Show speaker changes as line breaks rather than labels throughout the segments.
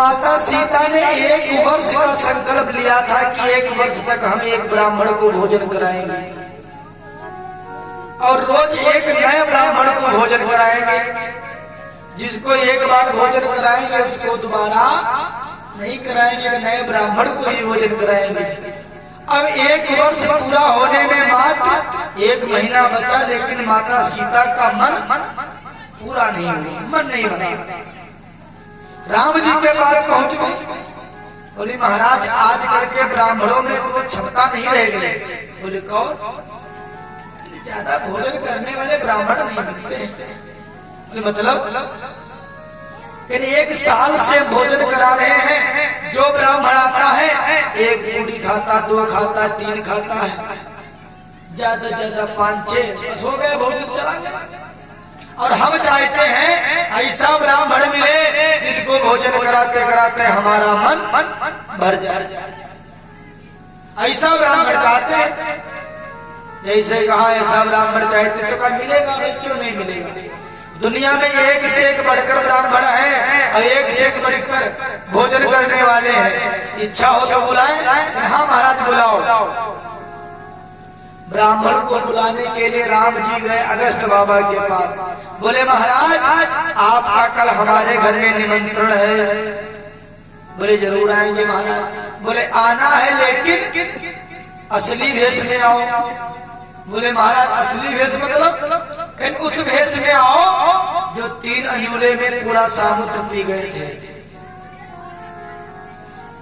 माता सीता ने 1 वर्ष का संकल्प लिया था कि 1 वर्ष तक हम एक ब्राह्मण को भोजन कराएंगे और रोज एक नए ब्राह्मण को भोजन कराएंगे। जिसको एक बार भोजन कराएंगे उसको दोबारा नहीं कराएंगे, नए ब्राह्मण को ही भोजन कराएंगे। अब 1 वर्ष पूरा होने में मात्र 1 महीना बचा, लेकिन माता सीता का मन पूरा नहीं हुआ, मन नहीं बना। राम जी के पास पहुंच गए, बोले महाराज आजकल के ब्राह्मणों में कोई क्षमता नहीं रह गई। बोले कौन? ज्यादा भोजन करने वाले ब्राह्मण नहीं मिलते हैं। बोले मतलब? 1 साल से भोजन करा रहे हैं, जो ब्राह्मण आता है 1 पूरी खाता, 2 खाता, 3 खाता है, ज्यादा ज्यादा 5-6 बस हो गया, भोजन चला गया। और हम चाहते हैं ऐसा ब्राह्मण मिले जिसको भोजन कराते कराते हमारा मन भर जाए। ऐसा ब्राह्मण चाहते हैं, जैसे कहा ऐसा ब्राह्मण चाहते तो क्या मिलेगा भाई? क्यों नहीं मिलेगा? दुनिया में एक से एक बढ़कर ब्राह्मण है और एक से एक बढ़कर भोजन करने वाले हैं। इच्छा हो तो बुलाए। हाँ महाराज बुलाओ। ब्राह्मण को बुलाने के लिए राम जी गए अगस्त बाबा के पास। बोले महाराज आपका कल हमारे घर में निमंत्रण है। बोले जरूर आएंगे महाराज। बोले आना है लेकिन असली भेष में आओ। बोले महाराज असली भेष मतलब? उस भेष में आओ जो 3 अंजुले में पूरा सामुद्र पी गए थे।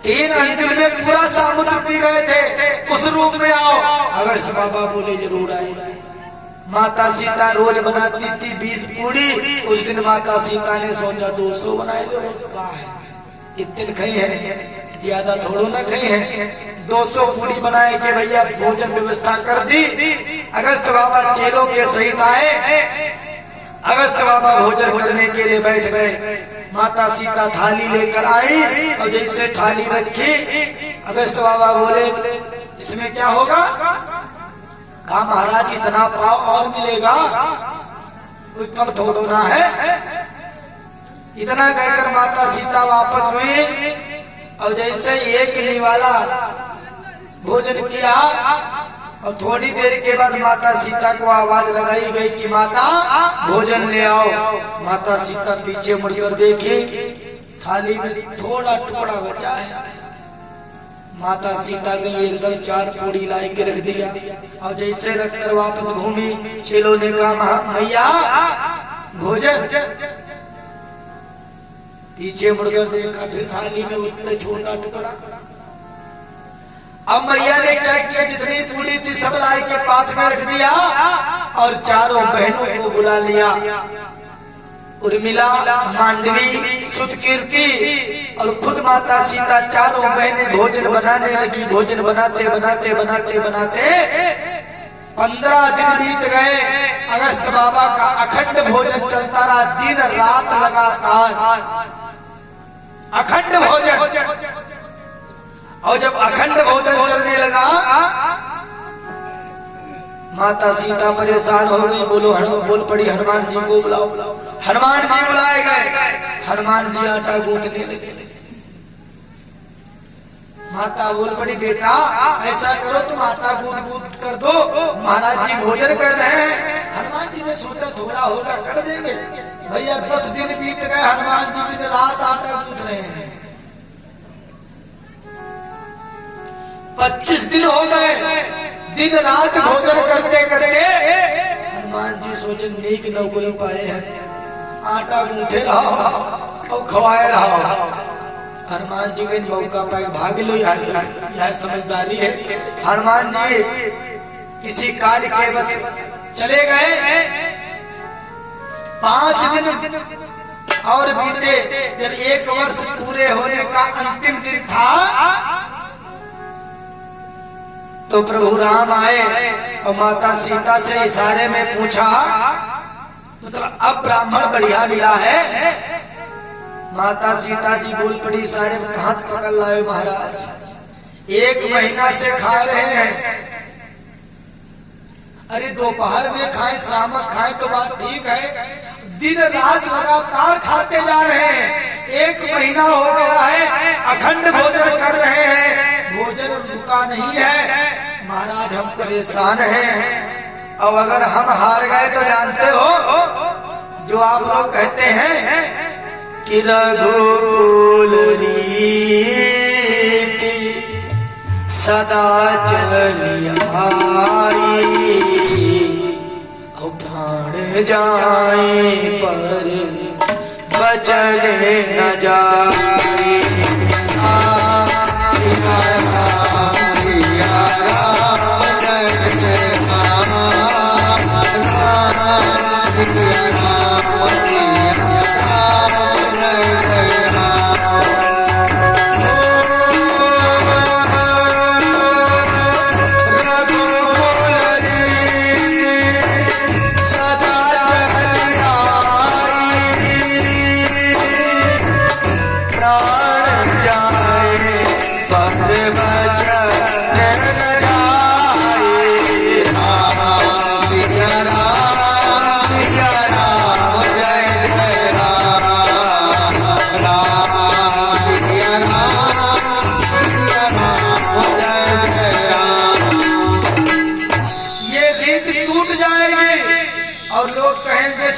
3 अंजुल में पूरा सामुद्र पी गए थे, उस रूप में आओ। अगस्त बाबा बोले जरूर आएंगे। माता सीता रोज बनाती थी 20 पूड़ी। उस दिन माता सीता ने सोचा 200 बनाए लो। उसका है इतने खाई है, ज्यादा थोड़ो ना खाई है। 200 पूड़ी बनाए के भैया भोजन व्यवस्था कर दी। अगस्त बाबा चेलों के सहित आए। अगस्त बाबा भोजन करने के लिए बैठ गए। माता सीता थाली लेकर आई और जैसे थाली रखी, अगस्त बाबा बोले इसमें क्या होगा? कहा महाराज इतना पाव और मिलेगा, कोई कम थोड़ो ना है। इतना कहकर माता सीता वापस हुई और जैसे एक निवाला भोजन किया और थोड़ी देर के बाद माता सीता को आवाज लगाई गई कि माता भोजन ले आओ। माता सीता पीछे मुड़कर देखी, थाली में थोड़ा टुकड़ा बचा है। माता सीता गई एकदम 4 पूड़ी लाई के रख दिया और जैसे रखकर वापस घूमी। चेलों ने कहा मैया भोजन। पीछे मुड़कर देखा, फिर थाली में उतना छोटा टुकड़ा। अब मैया ने क्या किया, जितनी पूड़ी थी सब लाई के पास में रख दिया और चारों बहनों को बुला लिया। उर्मिला, मांडवी, सुतकीर्ति और खुद माता सीता चारों बहनें भोजन बनाने लगी। भोजन बनाते बनाते बनाते बनाते 15 दिन बीत गए। अगस्त बाबा का अखंड भोजन चलता रहा, दिन रात लगातार अखंड भोजन। और जब अखंड भोजन चलने लगा, माता सीता परेशान हो गई। बोल पड़ी हनुमान जी को बुलाओ। हनुमान जी बुलाए गए। हनुमान जी आटा गूंथने लगे। माता बोल पड़ी बेटा ऐसा करो तुम आटा गूंथ कर दो, महाराज जी भोजन कर रहे हैं। हनुमान जी ने सोचा थोड़ा होगा कर देंगे। भैया 10 दिन बीत गए, हनुमान जी दिन रात आटा गूंथ रहे हैं। 25 दिन हो गए, दिन रात भोजन करते करते हनुमान जी सोचे नीक नौकरी पाए हैं, आटा गूंथे रहो और खवाए रहो। हनुमान जी के मौका पाए भाग लो, यह समझदारी है। हनुमान जी किसी कार्य के बस चले गए। 5 दिन और बीते। जब 1 वर्ष पूरे होने का अंतिम दिन था तो प्रभु राम आए और माता सीता से इशारे में पूछा, मतलब अब ब्राह्मण बढ़िया मिला है। माता सीता जी बोल पड़ी इशारे में, कहां से पकड़ लाए महाराज? 1 महीना से खा रहे हैं। अरे दोपहर में खाए शाम खाए तो बात ठीक है, दिन रात लगातार खाते जा रहे हैं। 1 महीना हो गया है, अखंड भोजन कर रहे हैं, भोजन रुका नहीं है। महाराज हम परेशान हैं, और अगर हम हार गए तो जानते हो जो आप लोग कहते हैं कि रघुकुल रीति सदा चली आई, और प्राण जाए पर बचन न जाए।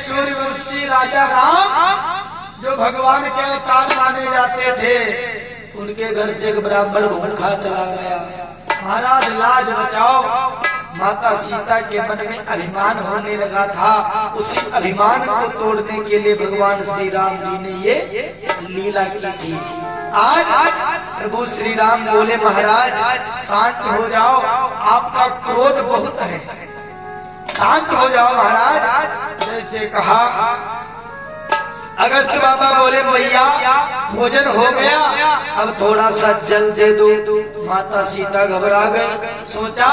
सूर्यवंशी राजा राम जो भगवान के अवतार माने जाते थे, उनके घर से एक ब्राह्मण भूखा चला गया। महाराज लाज बचाओ, माता सीता के मन में अभिमान होने लगा था। उसी अभिमान को तोड़ने के लिए भगवान श्री राम जी ने ये लीला की थी। आज प्रभु श्री राम बोले महाराज शांत हो जाओ, आपका क्रोध बहुत है, शांत हो जाओ महाराज। जैसे कहा अगस्त बाबा बोले भैया भोजन हो गया, अब थोड़ा सा जल दे दो। माता सीता घबरा गई, सोचा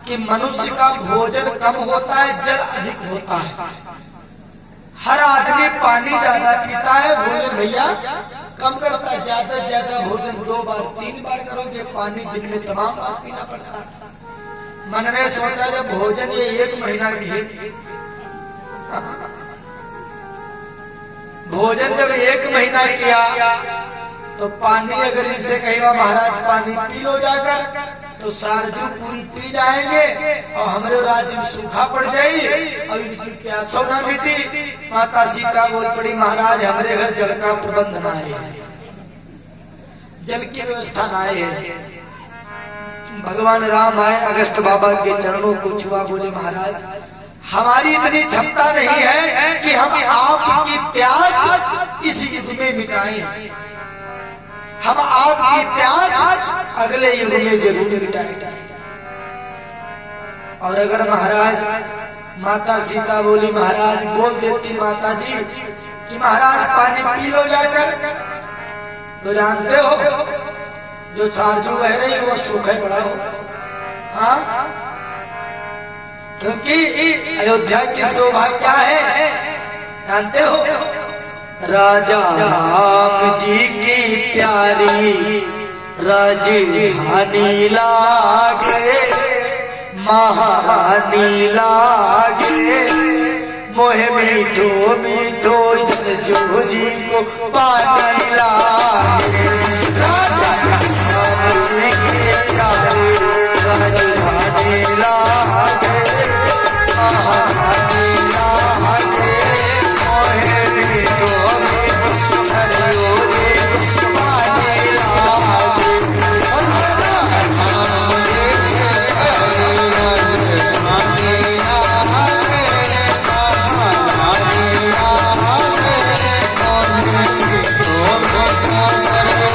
कि मनुष्य का भोजन कम होता है, जल अधिक होता है। हर आदमी पानी ज्यादा पीता है, भोजन भैया कम करता है। ज्यादा से ज्यादा भोजन 2 बार 3 बार करोगे, पानी दिन में तमाम बार पीना पड़ता है। मन में सोचा जब भोजन ये 1 महीना की भोजन जब 1 महीना किया तो पानी अगर इनसे कहेगा महाराज पानी पी लो जाकर, तो सारजू पूरी पी जाएंगे और हमारे राज्य में सूखा पड़ जाएगी और इनकी प्यासों ना मिटी। माता सीता बोल पड़ी महाराज हमारे घर जल का प्रबंध ना है, जल की व्यवस्था ना है। भगवान राम आए, अगस्त बाबा के चरणों को छुआ, बोले महाराज हमारी इतनी क्षमता नहीं है कि हम आपकी प्यास इस युग में मिटाएं, हम आपकी प्यास अगले युग में जरूर मिटाएंगे। और अगर महाराज, माता सीता बोली महाराज बोल देती माता जी कि महाराज पानी पी लो जाकर, तो जानते हो जो सारजू बह रही वो सूखे पड़ा हो। हाँ, क्योंकि अयोध्या की शोभा क्या है जानते हो? राजा राम जी की प्यारी राजधानी लागे, महारानी लागे, मोहे मीठो मीठो जो जी को पानी लागे। राजा राम जी की प्यारी राजधानी लागे, महारानी लागे, मोहे मीठो मीठो जो जी को पानी लागे। Oh,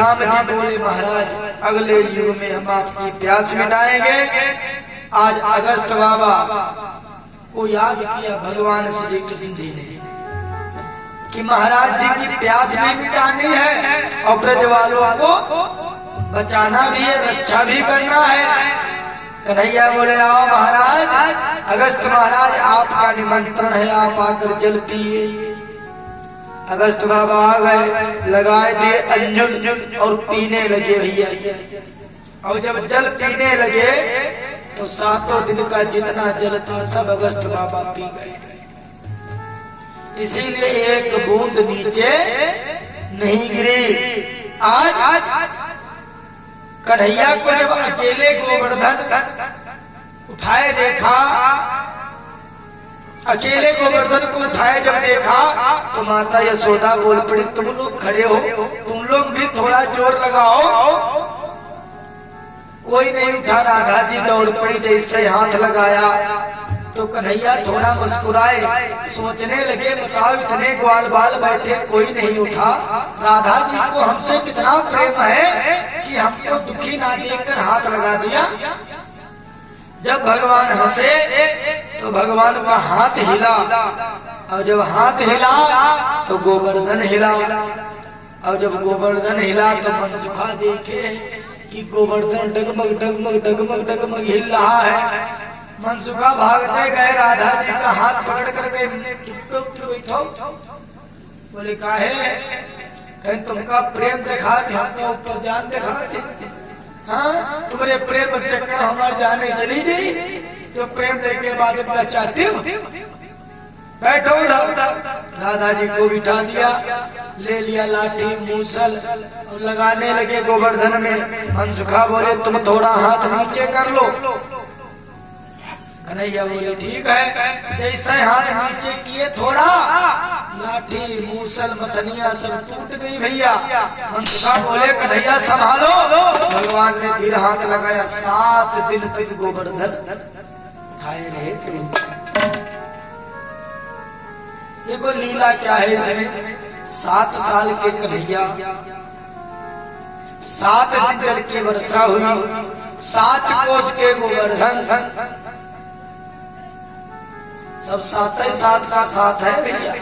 राम जी बोले महाराज अगले युग में हम आपकी प्यास मिटाएंगे। आज अगस्त बाबा को याद किया भगवान श्री कृष्ण जी ने कि महाराज जी की प्यास भी मिटानी है और ब्रज वालों को बचाना भी है, रक्षा भी करना है। कन्हैया बोले आओ महाराज, अगस्त महाराज आपका निमंत्रण है, आप आकर जल पिए। अगस्त बाबा आ गए, लगाए दिए अंजुन और पीने लगे भैया। और जब जल पीने लगे तो 7 दिन का जितना जल था सब अगस्त बाबा पी गए। इसीलिए एक बूंद नीचे नहीं गिरी। आज कन्हैया को जब अकेले गोवर्धन उठाए देखा, अकेले गोवर्धन को उठाए जब देखा तो माता यशोदा बोल पड़ी तुम लोग खड़े हो, तुम लोग भी थोड़ा जोर लगाओ। कोई नहीं उठा। राधा जी दौड़ पड़ी, जैसे हाथ लगाया तो कन्हैया थोड़ा मुस्कुराए, सोचने लगे बताओ इतने ग्वाल बाल बैठे कोई नहीं उठा। राधा जी को हमसे कितना प्रेम है कि हमको दुखी ना देखकर हाथ लगा दिया। जब भगवान हंसे तो भगवान का हाथ हिला, और जब हाथ हिला तो गोवर्धन हिला, और जब गोवर्धन हिला तो मनसुखा देखे कि गोवर्धन डगमग डगमग डगमग डगमग हिल रहा है। मनसुखा भागते गए, राधा जी का हाथ पकड़ कर गए, बैठो। बोले काहे? कहीं तुमका प्रेम दिखाते, हमको ऊपर जान दिखाते। हाँ, तुम्हारे प्रेम चक्कर हमारे जाने चली गई, तो प्रेम लेके बाद इतना चाहते हो। बैठो उधर। राधा जी को बिठा दिया, ले लिया लाठी मूसल और लगाने लगे गोवर्धन में। मनसुखा बोले तुम थोड़ा हाथ नीचे कर लो। कन्हैया बोले ठीक है। जैसे हाथ नीचे किए थोड़ा, लाठी मूसल मथनिया सब टूट गई भैया। मनसुखा बोले कन्हैया संभालो। भगवान ने फिर हाथ लगाया, 7 दिन तक गोवर्धन उठाए रहे थे। देखो लीला क्या है इसमें। 7 साल के कन्हैया, 7 दिन जल की वर्षा हुई, 7 कोस के गोवर्धन, सब 7 का साथ है भैया।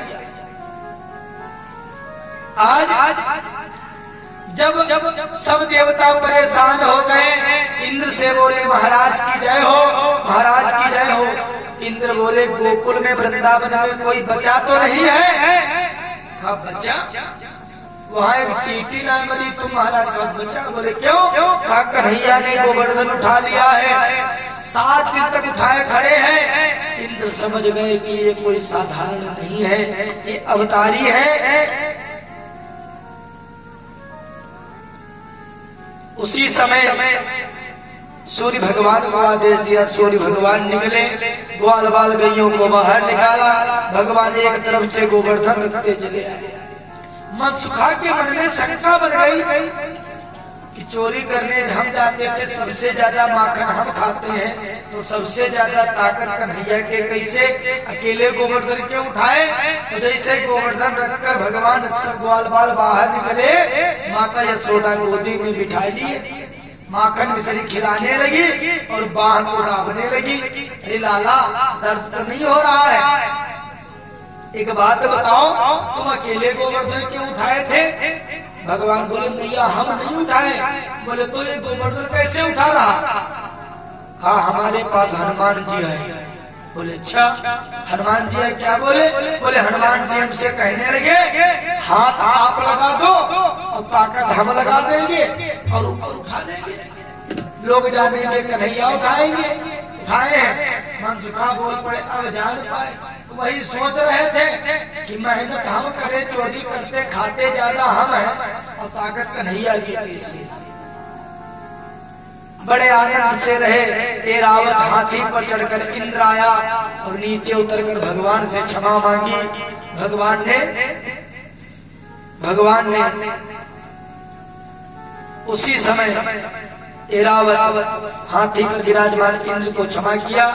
आज जब सब देवता परेशान हो गए, इंद्र से बोले महाराज की जय हो, महाराज की जय हो। इंद्र बोले गोकुल में वृंदावन में कोई बचा तो नहीं है? कहा बचा? वहाँ एक चींटी ना मरी, तुम महाराज का बचा? बोले क्यों? कहा कन्हैया ने गोवर्धन उठा लिया है, 7 दिन तक उठाए खड़े हैं। इंद्र समझ गए कि ये कोई साधारण नहीं है, ये अवतारी है। उसी समय सूर्य भगवान को आदेश दिया, सूर्य भगवान निकले, ग्वाल बाल गैयों को बाहर निकाला। भगवान एक तरफ से गोवर्धन रखते चले आए। मनसुखा के मन में शंका बन गई कि चोरी करने हम जाते थे, सबसे ज्यादा माखन हम खाते हैं, तो सबसे ज्यादा ताकत कन्हैया के कैसे अकेले गोवर्धन के उठाए? तो जैसे गोवर्धन रखकर भगवान सब ग्वाल बाल बाहर निकले, माता यशोदा गोदी में बिठा लिए, माखन मिश्री खिलाने लगी और बाह को दाबने लगी। अरे लाला दर्द तो नहीं हो रहा है? एक बात बताओ, तुम अकेले गोवर्धन क्यों उठाए थे? भगवान बोले भैया हम नहीं उठाए। बोले तो ये गोवर्धन कैसे उठा रहा? कहा हमारे पास हनुमान जी है। बोले अच्छा हनुमान जी है क्या? बोले हनुमान जी हमसे कहने लगे हाथ आप लगा दो और ताकत हम लगा देंगे और ऊपर उठा लेंगे, लोग जानेंगे कन्हैया उठाएंगे। उठाए हैं। मनसुखा बोल पड़े अब जान पाए। वही सोच रहे थे कि मेहनत हम करें, चोरी करते खाते ज्यादा हम हैं और ताकत कन्हैया की कैसे। बड़े आनंद से रहे। ऐरावत हाथी पर चढ़कर इंद्र आया और नीचे उतरकर भगवान से क्षमा मांगी। भगवान ने उसी समय ऐरावत हाथी पर विराजमान इंद्र को क्षमा किया।